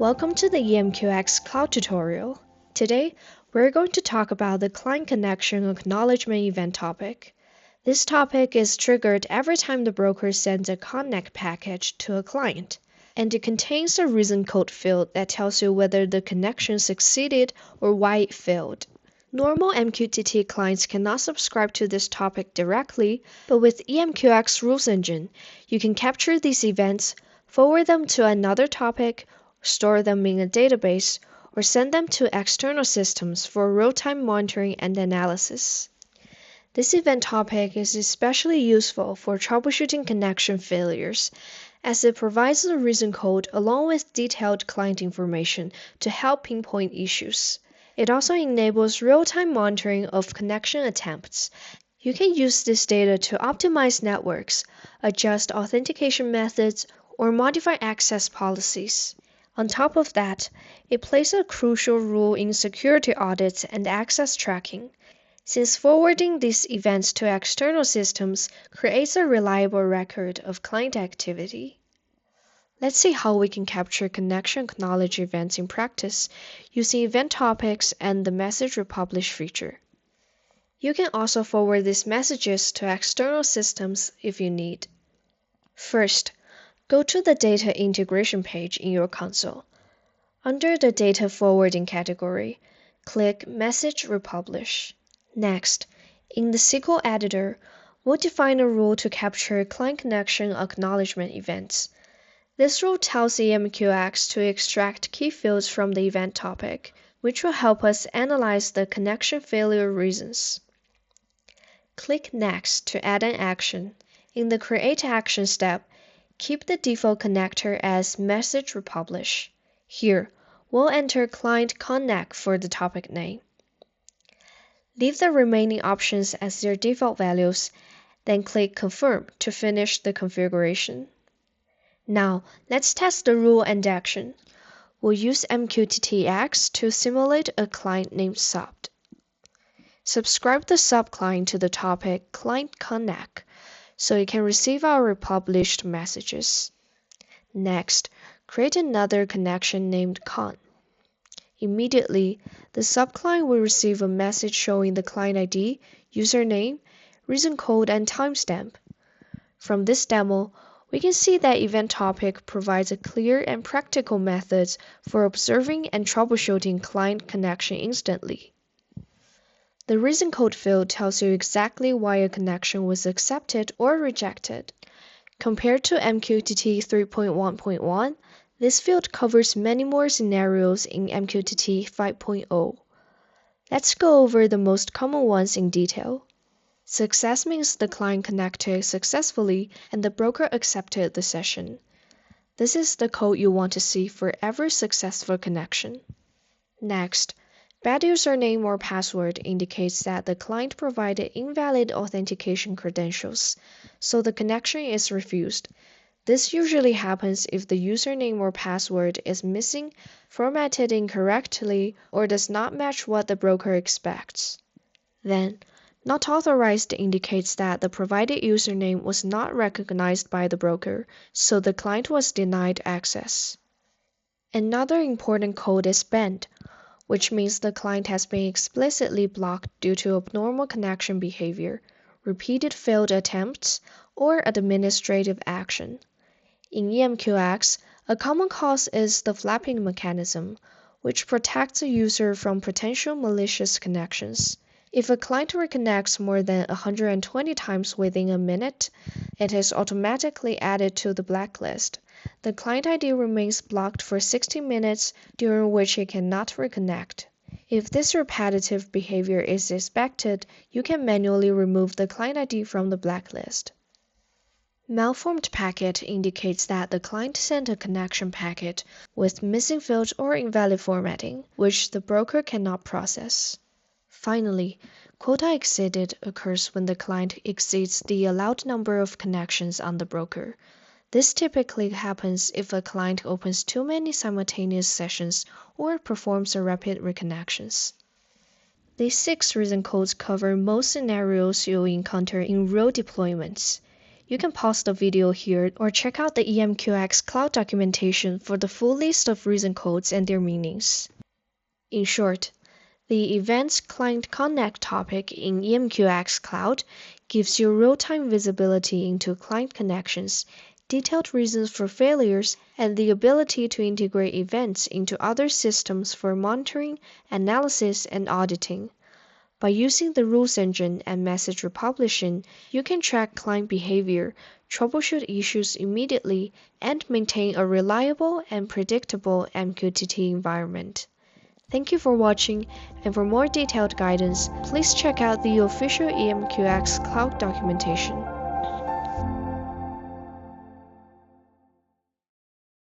Welcome to the EMQX Cloud tutorial. Today, we're going to talk about the client connection acknowledgement event topic. This topic is triggered every time the broker sends a CONNACK package to a client, and it contains a reason code field that tells you whether the connection succeeded or why it failed. Normal MQTT clients cannot subscribe to this topic directly, but with EMQX Rules Engine, you can capture these events, forward them to another topic, store them in a database, or send them to external systems for real-time monitoring and analysis. This event topic is especially useful for troubleshooting connection failures, as it provides the reason code along with detailed client information to help pinpoint issues. It also enables real-time monitoring of connection attempts. You can use this data to optimize networks, adjust authentication methods, or modify access policies. On top of that, it plays a crucial role in security audits and access tracking, since forwarding these events to external systems creates a reliable record of client activity. Let's see how we can capture connection acknowledge events in practice using event topics and the message republish feature. You can also forward these messages to external systems if you need. First, go to the Data Integration page in your console. Under the Data Forwarding category, click Message Republish. Next, in the SQL editor, we'll define a rule to capture client connection acknowledgement events. This rule tells EMQX to extract key fields from the event topic, which will help us analyze the connection failure reasons. Click Next to add an action. In the Create Action step, keep the default connector as Message Republish. Here, we'll enter Client CONNACK for the topic name. Leave the remaining options as their default values, then click Confirm to finish the configuration. Now, let's test the rule and action. We'll use MQTTX to simulate a client named sub. Subscribe the subclient to the topic Client CONNACK so it can receive our republished messages. Next, create another connection named con. Immediately, the subclient will receive a message showing the client ID, username, reason code, and timestamp. From this demo, we can see that event topic provides a clear and practical methods for observing and troubleshooting client connection instantly. The reason code field tells you exactly why a connection was accepted or rejected. Compared to MQTT 3.1.1, this field covers many more scenarios in MQTT 5.0. Let's go over the most common ones in detail. Success means the client connected successfully and the broker accepted the session. This is the code you want to see for every successful connection. Next, bad username or password indicates that the client provided invalid authentication credentials, so the connection is refused. This usually happens if the username or password is missing, formatted incorrectly, or does not match what the broker expects. Then, not authorized indicates that the provided username was not recognized by the broker, so the client was denied access. Another important code is banned, which means the client has been explicitly blocked due to abnormal connection behavior, repeated failed attempts, or administrative action. In EMQX, a common cause is the flapping mechanism, which protects a user from potential malicious connections. If a client reconnects more than 120 times within a minute, it is automatically added to the blacklist. The client ID remains blocked for 60 minutes, during which it cannot reconnect. If this repetitive behavior is expected, you can manually remove the client ID from the blacklist. Malformed packet indicates that the client sent a connection packet with missing fields or invalid formatting, which the broker cannot process. Finally, quota exceeded occurs when the client exceeds the allowed number of connections on the broker. This typically happens if a client opens too many simultaneous sessions or performs rapid reconnections. These 6 reason codes cover most scenarios you'll encounter in real deployments. You can pause the video here or check out the EMQX Cloud documentation for the full list of reason codes and their meanings. In short, the Events Client CONNACK topic in EMQX Cloud gives you real-time visibility into client connections, detailed reasons for failures, and the ability to integrate events into other systems for monitoring, analysis, and auditing. By using the rules engine and message republishing, you can track client behavior, troubleshoot issues immediately, and maintain a reliable and predictable MQTT environment. Thank you for watching, and for more detailed guidance, please check out the official EMQX Cloud documentation.